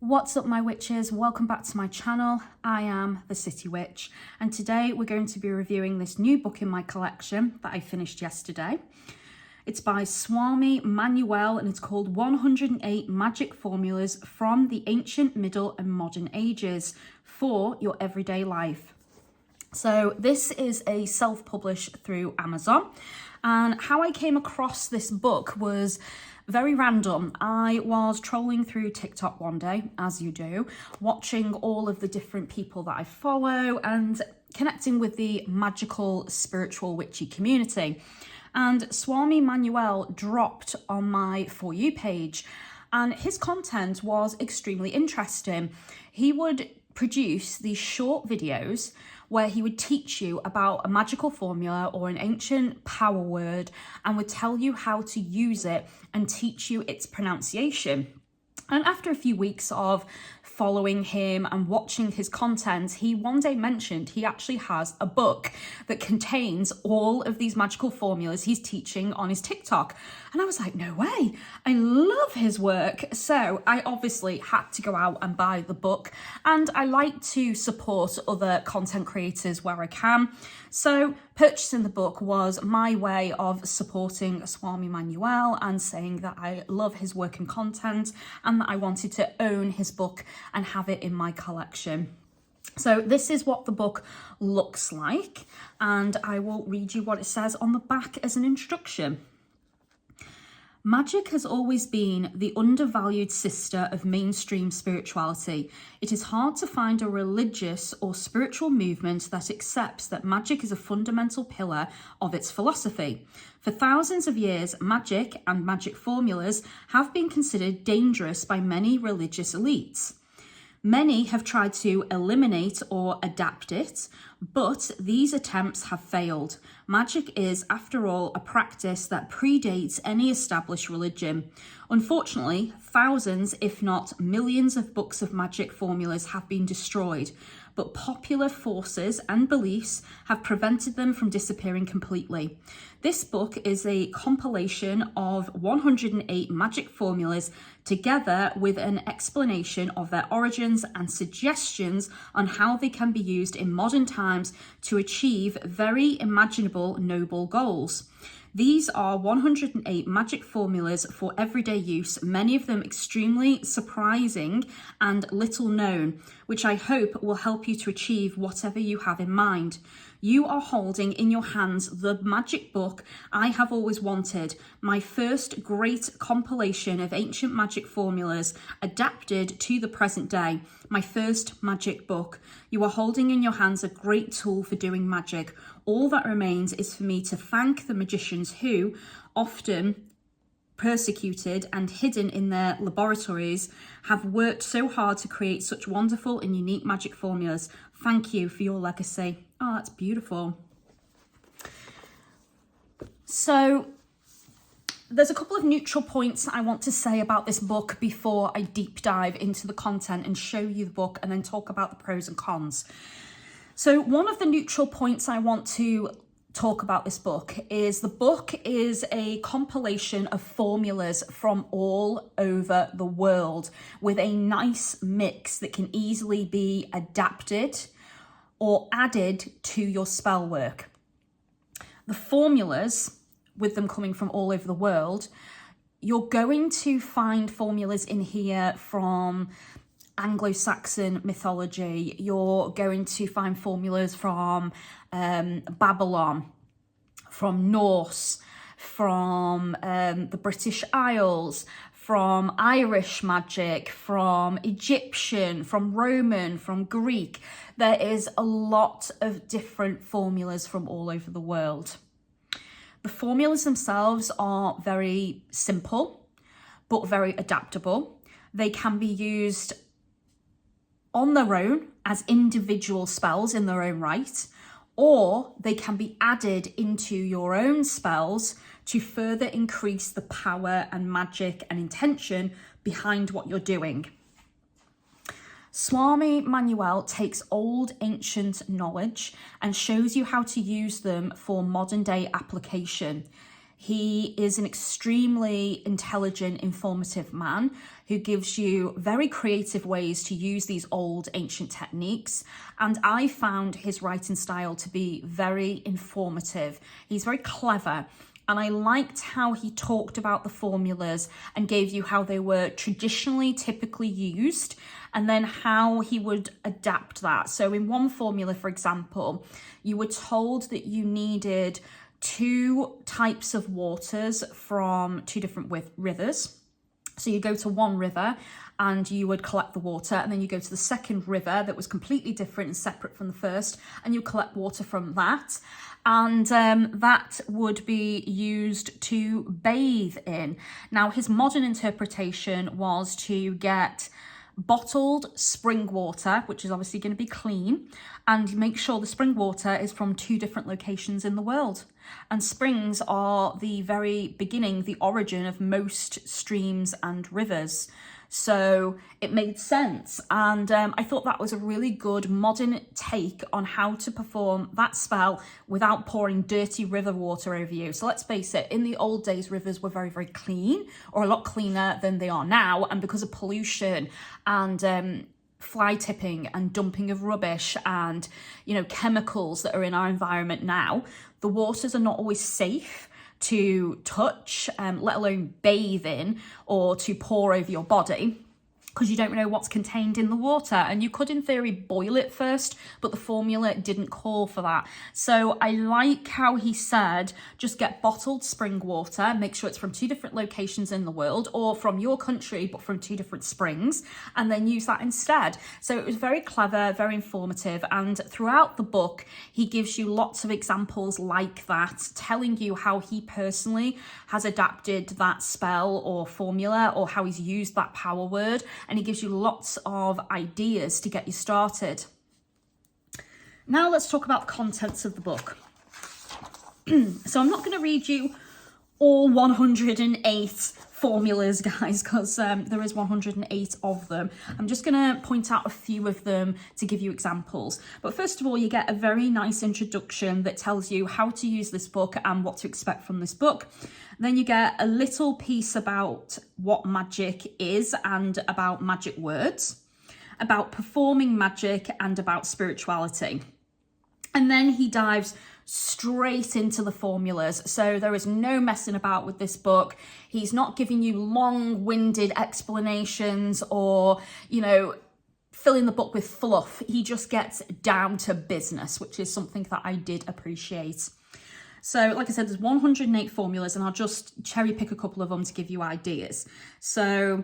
What's up, my witches? Welcome back to my channel. I am the City Witch, and today we're going to be reviewing this new book in my collection that I finished yesterday. It's by Swami Manuel and it's called 108 Magic Formulas from the Ancient, Middle and Modern Ages for Your Everyday Life. So this is a self-published through Amazon, and how I came across this book was very random. I was trolling through TikTok one day, as you do, watching all of the different people that I follow and connecting with the magical, spiritual, witchy community. And Swami Manuel dropped on my For You page, and his content was extremely interesting. He would produce these short videos where he would teach you about a magical formula or an ancient power word and would tell you how to use it and teach you its pronunciation. And after a few weeks of following him and watching his content, he one day mentioned he actually has a book that contains all of these magical formulas he's teaching on his TikTok. And I was like, no way, I love his work. So I obviously had to go out and buy the book, and I like to support other content creators where I can. So purchasing the book was my way of supporting Swami Manuel and saying that I love his work and content and that I wanted to own his book and have it in my collection. So this is what the book looks like, and I will read you what it says on the back as an introduction. Magic has always been the undervalued sister of mainstream spirituality. It is hard to find a religious or spiritual movement that accepts that magic is a fundamental pillar of its philosophy. For thousands of years, magic and magic formulas have been considered dangerous by many religious elites. Many have tried to eliminate or adapt it, but these attempts have failed. Magic is, after all, a practice that predates any established religion. Unfortunately, thousands, if not millions, of books of magic formulas have been destroyed, but popular forces and beliefs have prevented them from disappearing completely. This book is a compilation of 108 magic formulas together with an explanation of their origins and suggestions on how they can be used in modern times to achieve very imaginable noble goals. These are 108 magic formulas for everyday use, many of them extremely surprising and little known, which I hope will help you to achieve whatever you have in mind. You are holding in your hands the magic book I have always wanted, my first great compilation of ancient magic formulas adapted to the present day, my first magic book. You are holding in your hands a great tool for doing magic. All that remains is for me to thank the magicians who, often persecuted and hidden in their laboratories, have worked so hard to create such wonderful and unique magic formulas. Thank you for your legacy. Oh, that's beautiful. So there's a couple of neutral points I want to say about this book before I deep dive into the content and show you the book and then talk about the pros and cons. So one of the neutral points I want to talk about this book is the book is a compilation of formulas from all over the world with a nice mix that can easily be adapted or added to your spell work. The formulas, with them coming from all over the world, you're going to find formulas in here from Anglo-Saxon mythology. You're going to find formulas from Babylon, from Norse, from the British Isles, from Irish magic, from Egyptian, from Roman, from Greek. There is a lot of different formulas from all over the world. The formulas themselves are very simple, but very adaptable. They can be used on their own as individual spells in their own right, or they can be added into your own spells to further increase the power and magic and intention behind what you're doing. Swami Manuel takes old ancient knowledge and shows you how to use them for modern day application. He is an extremely intelligent, informative man who gives you very creative ways to use these old ancient techniques. And I found his writing style to be very informative. He's very clever. And I liked how he talked about the formulas and gave you how they were traditionally typically used, and then how he would adapt that. So in one formula, for example, you were told that you needed 2 types of waters from 2 different rivers. So you go to one river and you would collect the water, and then you go to the second river that was completely different and separate from the first, and you collect water from that. And that would be used to bathe in. Now, his modern interpretation was to get bottled spring water, which is obviously going to be clean, and make sure the spring water is from 2 different locations in the world. And springs are the very beginning, the origin of most streams and rivers. So it made sense. And I thought that was a really good modern take on how to perform that spell without pouring dirty river water over you. So let's face it, in the old days, rivers were very, very clean, or a lot cleaner than they are now. And because of pollution and fly tipping and dumping of rubbish and, chemicals that are in our environment now, the waters are not always safe to touch, let alone bathe in or to pour over your body, because you don't know what's contained in the water. And you could, in theory, boil it first, but the formula didn't call for that. So I like how he said, just get bottled spring water, make sure it's from 2 different locations in the world, or from your country, but from 2 different springs, and then use that instead. So it was very clever, very informative. And throughout the book, he gives you lots of examples like that, telling you how he personally has adapted that spell or formula, or how he's used that power word. And he gives you lots of ideas to get you started. Now let's talk about the contents of the book. So I'm not going to read you all 108 formulas, guys, because there is 108 of them. I'm just going to point out a few of them to give you examples. But first of all, you get a very nice introduction that tells you how to use this book and what to expect from this book. Then you get a little piece about what magic is and about magic words, about performing magic and about spirituality. And then he dives straight into the formulas. So there is no messing about with this book. He's not giving you long-winded explanations or, filling the book with fluff. He just gets down to business, which is something that I did appreciate. So like I said, there's 108 formulas, and I'll just cherry pick a couple of them to give you ideas. So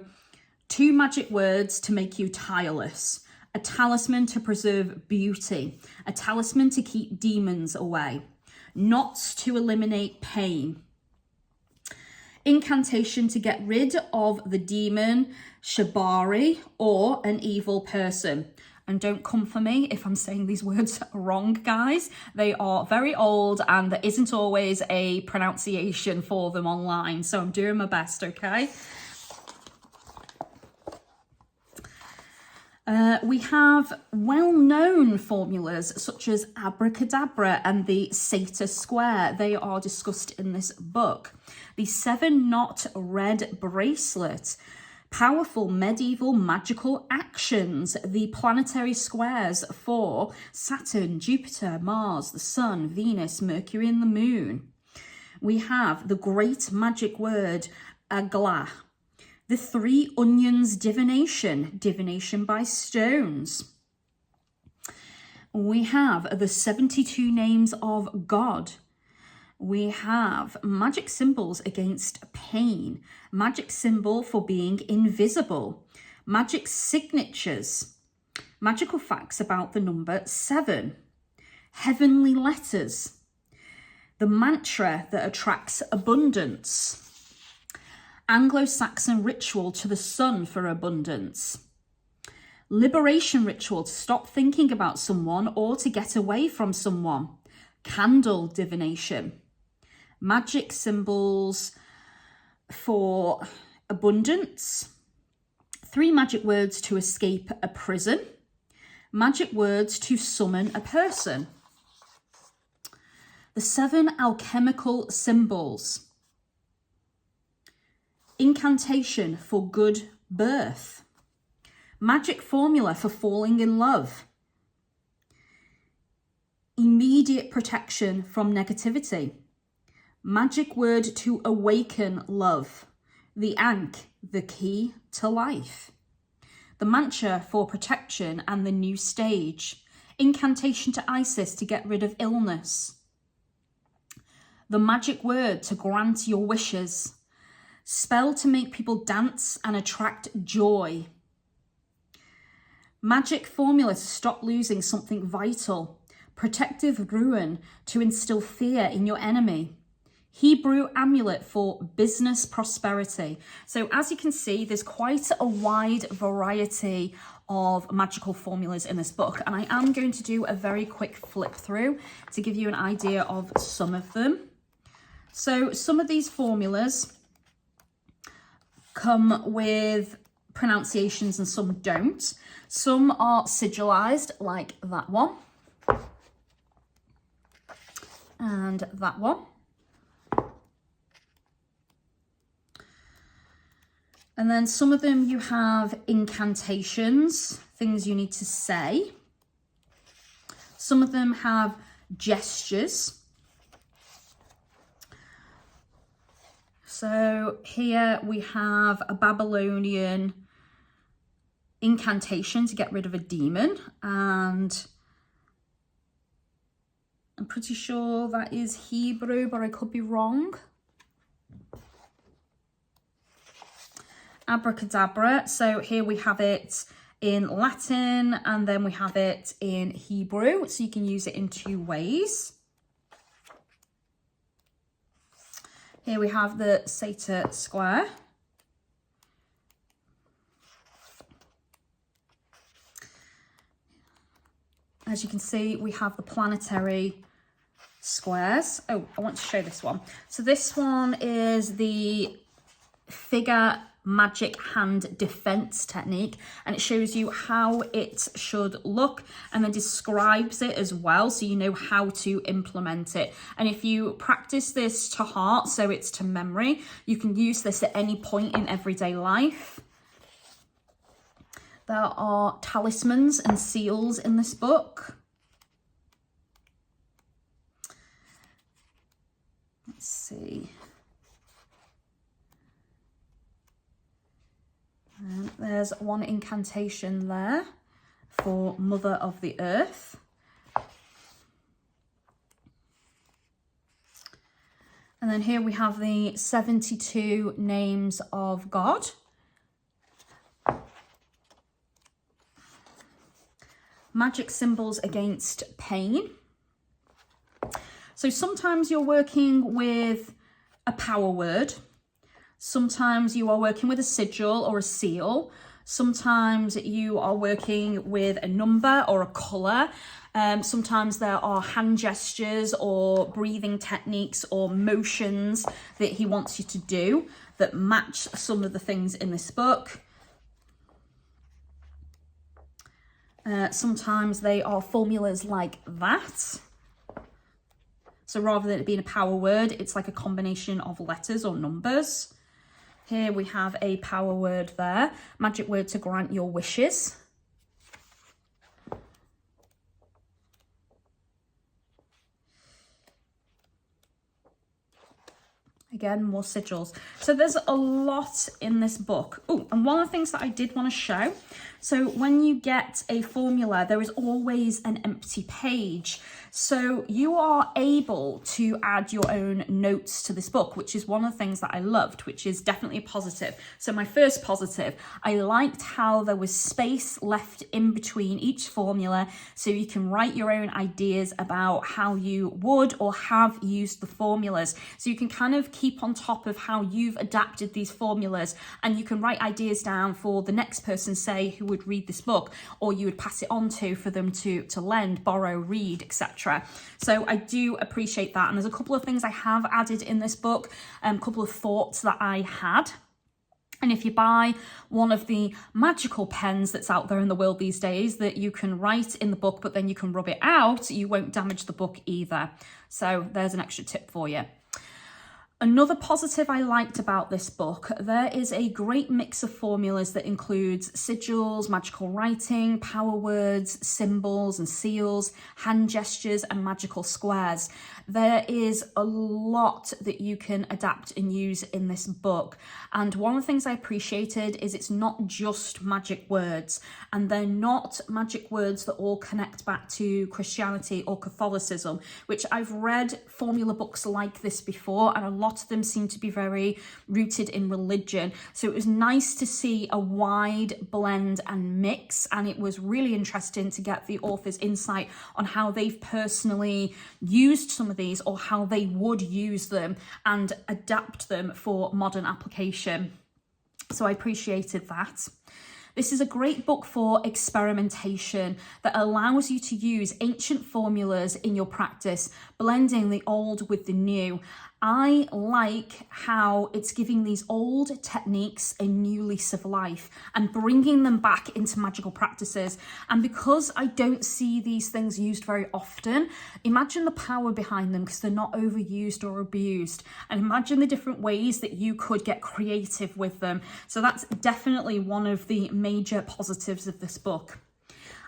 2 magic words to make you tireless. A talisman to preserve beauty. A talisman to keep demons away. Knots to eliminate pain. Incantation to get rid of the demon, shibari, or an evil person. And don't come for me if I'm saying these words wrong, guys. They are very old and there isn't always a pronunciation for them online. So I'm doing my best, okay? We have well-known formulas such as abracadabra and the Satyr square. They are discussed in this book. The 7-knot red bracelet. Powerful medieval magical actions, the planetary squares for Saturn, Jupiter, Mars, the Sun, Venus, Mercury and the Moon. We have the great magic word, agla. The 3 onions divination, divination by stones. We have the 72 names of God. We have magic symbols against pain, magic symbol for being invisible, magic signatures, magical facts about the number 7, heavenly letters, the mantra that attracts abundance, Anglo-Saxon ritual to the sun for abundance, liberation ritual to stop thinking about someone or to get away from someone, candle divination, magic symbols for abundance, 3 magic words to escape a prison, magic words to summon a person. The 7 alchemical symbols. incantation for good birth, magic formula for falling in love, immediate protection from negativity, magic word to awaken love, the Ankh, the key to life, the mantra for protection and the new stage, incantation to Isis to get rid of illness, the magic word to grant your wishes, spell to make people dance and attract joy, magic formula to stop losing something vital, protective ruin to instill fear in your enemy, Hebrew amulet for business prosperity. So as you can see, there's quite a wide variety of magical formulas in this book, and I am going to do a very quick flip through to give you an idea of some of them. So some of these formulas come with pronunciations and some don't. Some are sigillized, like that one and that one. And then some of them you have incantations, things you need to say. Some of them have gestures. So here we have a Babylonian incantation to get rid of a demon, and I'm pretty sure that is Hebrew, but I could be wrong. Abracadabra. So here we have it in Latin, and then we have it in Hebrew. So you can use it in two ways. Here we have the Satyr square. As you can see, we have the planetary squares. Oh, I want to show this one. So this one is the figure magic hand defense technique, and it shows you how it should look and then describes it as well, so you know how to implement it. And if you practice this to heart, so it's to memory, you can use this at any point in everyday life. There are talismans and seals in this book. Let's see. And there's one incantation there for Mother of the Earth. And then here we have the 72 names of God. Magic symbols against pain. So sometimes you're working with a power word. Sometimes you are working with a sigil or a seal. Sometimes you are working with a number or a colour. Sometimes there are hand gestures or breathing techniques or motions that he wants you to do that match some of the things in this book. Sometimes they are formulas like that. So rather than it being a power word, it's like a combination of letters or numbers. Here we have a power word there, magic word to grant your wishes. Again, more sigils. So there's a lot in this book. Oh, and one of the things that I did want to show. So when you get a formula, there is always an empty page. So you are able to add your own notes to this book, which is one of the things that I loved, which is definitely a positive. So my first positive, I liked how there was space left in between each formula, so you can write your own ideas about how you would or have used the formulas. So you can kind of keep on top of how you've adapted these formulas, and you can write ideas down for the next person, say, who would read this book, or you would pass it on to for them to lend, borrow, read, etc. So I do appreciate that. And there's a couple of things I have added in this book, a couple of thoughts that I had. And if you buy one of the magical pens that's out there in the world these days that you can write in the book, but then you can rub it out, you won't damage the book either. So there's an extra tip for you. Another positive I liked about this book, there is a great mix of formulas that includes sigils, magical writing, power words, symbols and seals, hand gestures and magical squares. There is a lot that you can adapt and use in this book. And one of the things I appreciated is it's not just magic words, and they're not magic words that all connect back to Christianity or Catholicism, which I've read formula books like this before, and a lot of them seem to be very rooted in religion. So it was nice to see a wide blend and mix, and it was really interesting to get the author's insight on how they've personally used some of these, or how they would use them and adapt them for modern application. So I appreciated that. This is a great book for experimentation that allows you to use ancient formulas in your practice, blending the old with the new. I like how it's giving these old techniques a new lease of life and bringing them back into magical practices. And because I don't see these things used very often, imagine the power behind them because they're not overused or abused. And imagine the different ways that you could get creative with them. So that's definitely one of the major positives of this book.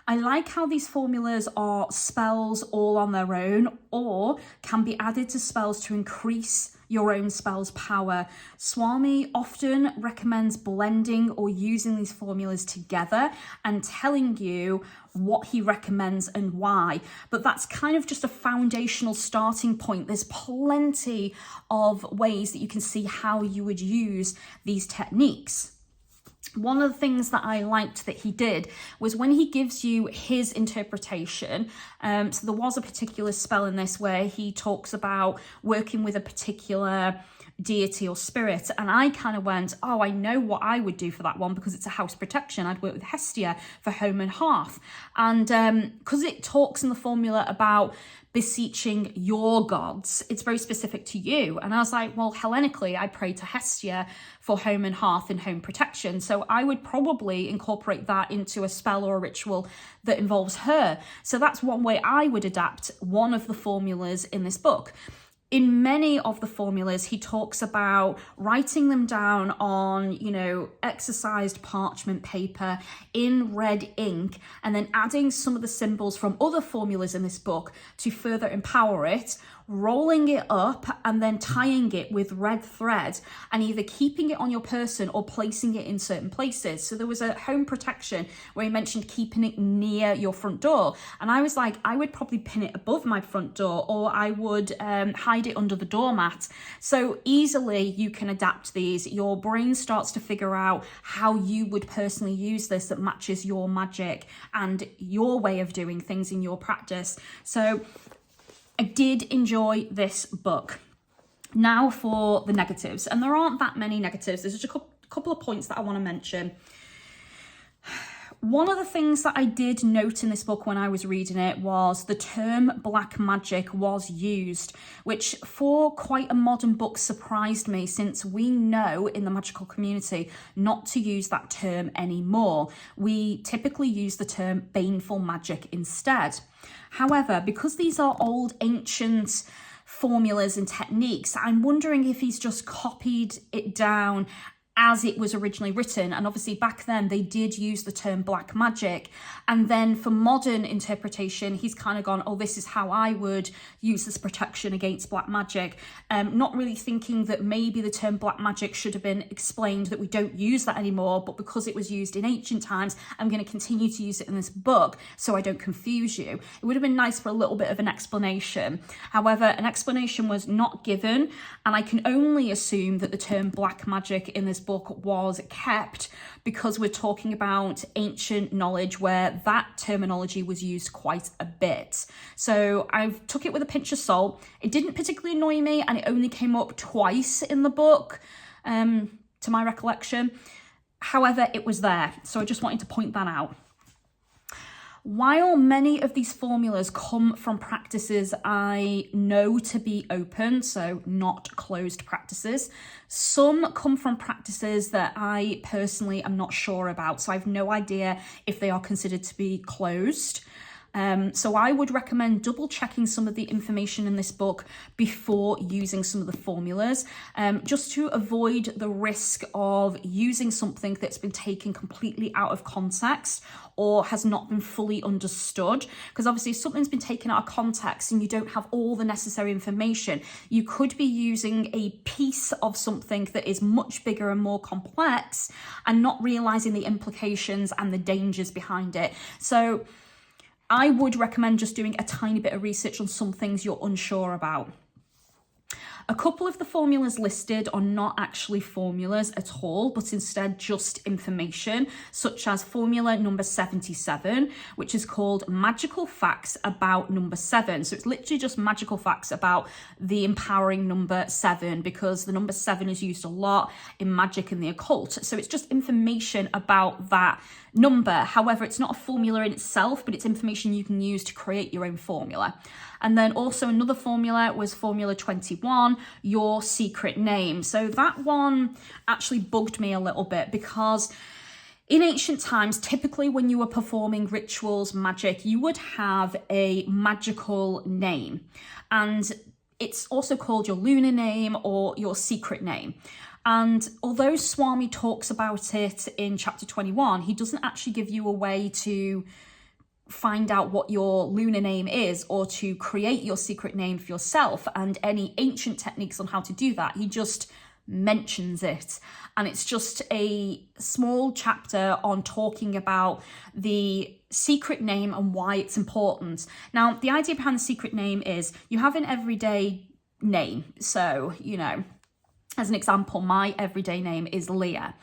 I like how these formulas are spells all on their own, or can be added to spells to increase your own spell's power. Swami often recommends blending or using these formulas together and telling you what he recommends and why. But that's kind of just a foundational starting point. There's plenty of ways that you can see how you would use these techniques. One of the things that I liked that he did was when he gives you his interpretation. So there was a particular spell in this where he talks about working with a particular deity or spirit, and I kind of went, oh, I know what I would do for that one because it's a house protection. I'd work with Hestia for home and hearth, and because it talks in the formula about beseeching your gods, it's very specific to you. And I was like, well, Hellenically, I pray to Hestia for home and hearth and home protection. So I would probably incorporate that into a spell or a ritual that involves her. So that's one way I would adapt one of the formulas in this book. In many of the formulas, he talks about writing them down on, exercised parchment paper in red ink, and then adding some of the symbols from other formulas in this book to further empower it, rolling it up and then tying it with red thread and either keeping it on your person or placing it in certain places. So there was a home protection where he mentioned keeping it near your front door. And I was like, I would probably pin it above my front door, or I would hide it under the doormat. So easily you can adapt these. Your brain starts to figure out how you would personally use this that matches your magic and your way of doing things in your practice. So I did enjoy this book. Now for the negatives, and there aren't that many negatives. There's just a couple of points that I want to mention. One of the things that I did note in this book when I was reading it was the term black magic was used, which for quite a modern book surprised me, since we know in the magical community not to use that term anymore. We typically use the term baneful magic instead. However, because these are old ancient formulas and techniques, I'm wondering if he's just copied it down as it was originally written. And obviously back then they did use the term black magic, and then for modern interpretation he's kind of gone, oh, this is how I would use this protection against black magic, not really thinking that maybe the term black magic should have been explained, that we don't use that anymore, but because it was used in ancient times, I'm going to continue to use it in this book so I don't confuse you. It would have been nice for a little bit of an explanation. However, an explanation was not given, and I can only assume that the term black magic in this book was kept because we're talking about ancient knowledge where that terminology was used quite a bit. So I took it with a pinch of salt. It didn't particularly annoy me, and it only came up twice in the book, to my recollection. However, it was there, so I just wanted to point that out. While many of these formulas come from practices I know to be open, so not closed practices, some come from practices that I personally am not sure about, so I have no idea if they are considered to be closed. So I would recommend double checking some of the information in this book before using some of the formulas, just to avoid the risk of using something that's been taken completely out of context or has not been fully understood. Because obviously if something's been taken out of context and you don't have all the necessary information, you could be using a piece of something that is much bigger and more complex and not realizing the implications and the dangers behind it. So I would recommend just doing a tiny bit of research on some things you're unsure about. A couple of the formulas listed are not actually formulas at all, but instead just information, such as formula number 77, which is called Magical Facts About Number 7. So it's literally just magical facts about the empowering number 7, because the number 7 is used a lot in magic and the occult. So it's just information about that number. However, it's not a formula in itself, but it's information you can use to create your own formula. And then also another formula was formula 21, your secret name. So that one actually bugged me a little bit, because in ancient times, typically when you were performing rituals, magic, you would have a magical name. And it's also called your lunar name or your secret name. And although Swami talks about it in chapter 21, he doesn't actually give you a way to find out what your lunar name is or to create your secret name for yourself and any ancient techniques on how to do that. He just mentions it, and it's just a small chapter on talking about the secret name and why it's important. Now, the idea behind the secret name is you have an everyday name. So, you know, as an example, my everyday name is Leah,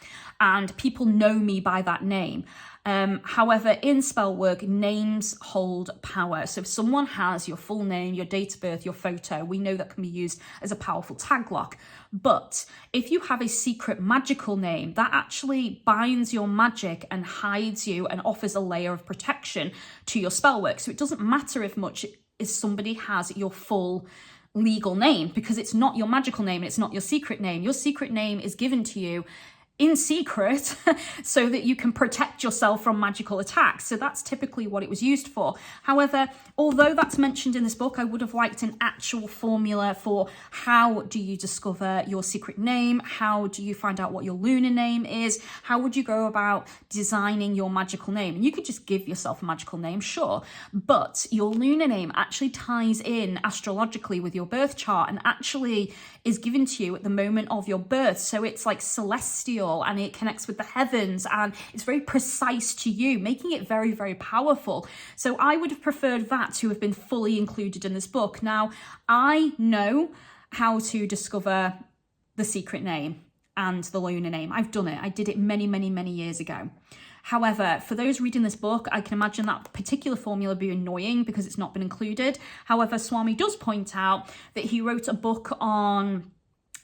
and people know me by that name. However, in spell work, names hold power. So if someone has your full name, your date of birth, your photo, we know that can be used as a powerful tag lock. But if you have a secret magical name, that actually binds your magic and hides you and offers a layer of protection to your spell work. So it doesn't matter if much if somebody has your full legal name, because it's not your magical name, it's not your secret name. Your secret name is given to you in secret so that you can protect yourself from magical attacks. So that's typically what it was used for. However, although that's mentioned in this book, I would have liked an actual formula for how do you discover your secret name? How do you find out what your lunar name is? How would you go about designing your magical name? And you could just give yourself a magical name, sure, but your lunar name actually ties in astrologically with your birth chart and actually is given to you at the moment of your birth. So it's like celestial, and it connects with the heavens, and it's very precise to you, making it very, very powerful. So I would have preferred that to have been fully included in this book. Now, I know how to discover the secret name and the lunar name. I've done it. I did it many, many, many years ago. However, for those reading this book, I can imagine that particular formula be annoying because it's not been included. However, Swami does point out that he wrote a book on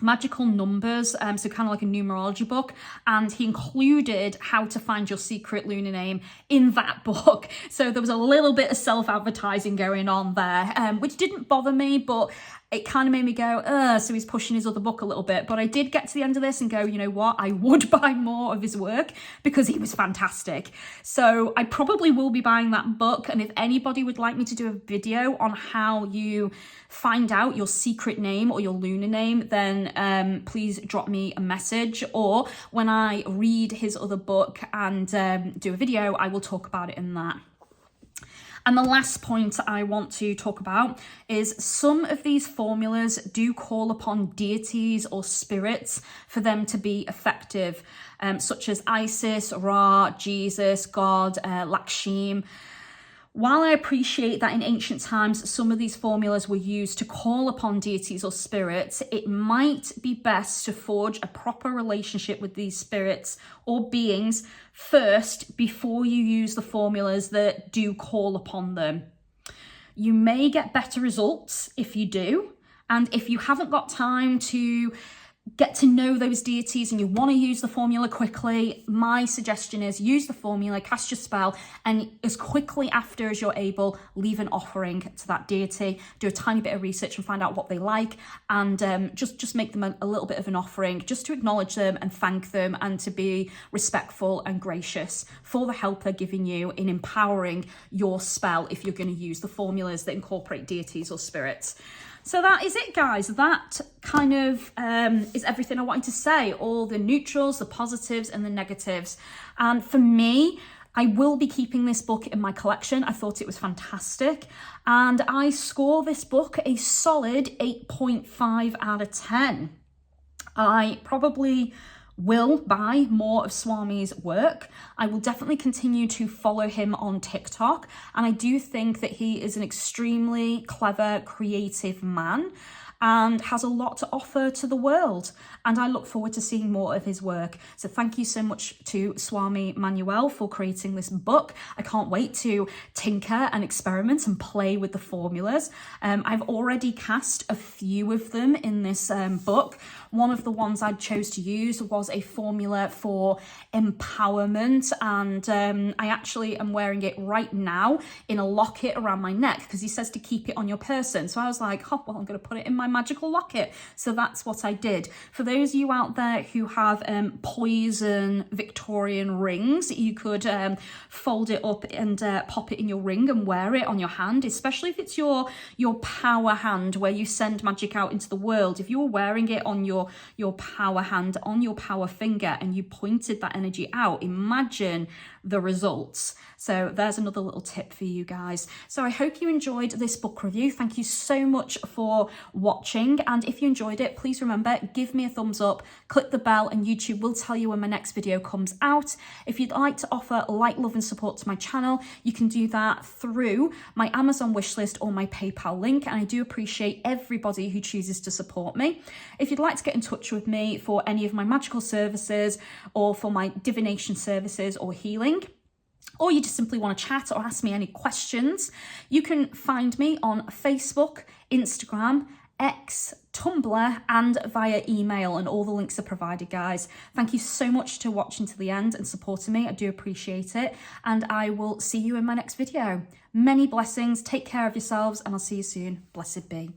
magical numbers, so kind of like a numerology book, and he included how to find your secret lunar name in that book. So there was a little bit of self-advertising going on there, which didn't bother me, but it kind of made me go, so he's pushing his other book a little bit. But I did get to the end of this and go, you know what, I would buy more of his work because he was fantastic. So I probably will be buying that book. And if anybody would like me to do a video on how you find out your secret name or your lunar name, then please drop me a message. Or when I read his other book and do a video, I will talk about it in that. And the last point I want to talk about is some of these formulas do call upon deities or spirits for them to be effective, such as Isis, Ra, Jesus, God, Lakshmi. While I appreciate that in ancient times some of these formulas were used to call upon deities or spirits, it might be best to forge a proper relationship with these spirits or beings first before you use the formulas that do call upon them. You may get better results if you do, and if you haven't got time to get to know those deities and you want to use the formula quickly, my suggestion is use the formula, cast your spell, and as quickly after as you're able, leave an offering to that deity. Do a tiny bit of research and find out what they like, and just make them a little bit of an offering, just to acknowledge them and thank them, and to be respectful and gracious for the help they're giving you in empowering your spell if you're going to use the formulas that incorporate deities or spirits. So that is it, guys. That kind of is everything I wanted to say. All the neutrals, the positives and the negatives. And for me, I will be keeping this book in my collection. I thought it was fantastic. And I score this book a solid 8.5 out of 10. I probably will buy more of Swami's work. I will definitely continue to follow him on TikTok, and I do think that he is an extremely clever, creative man and has a lot to offer to the world, and I look forward to seeing more of his work. So thank you so much to Swami Manuel for creating this book. I can't wait to tinker and experiment and play with the formulas. I've already cast a few of them in this book. One of the ones I chose to use was a formula for empowerment, and I actually am wearing it right now in a locket around my neck because he says to keep it on your person. So I was like, oh, well, I'm going to put it in my magical locket. So that's what I did. For those of you out there who have poison Victorian rings, you could fold it up and pop it in your ring and wear it on your hand, especially if it's your power hand where you send magic out into the world. If you were wearing it on your power hand, on your power finger, and you pointed that energy out, imagine the results. So there's another little tip for you guys. So I hope you enjoyed this book review. Thank you so much for watching, and if you enjoyed it, please remember, give me a thumbs up, click the bell, and YouTube will tell you when my next video comes out. If you'd like to offer light, love and support to my channel, you can do that through my Amazon wishlist or my PayPal link, and I do appreciate everybody who chooses to support me. If you'd like to get in touch with me for any of my magical services or for my divination services or healing, or you just simply want to chat or ask me any questions, you can find me on Facebook, Instagram, X, Tumblr, and via email, and all the links are provided, guys. Thank you so much for watching to the end and supporting me. I do appreciate it, and I will see you in my next video. Many blessings, take care of yourselves, and I'll see you soon. Blessed be.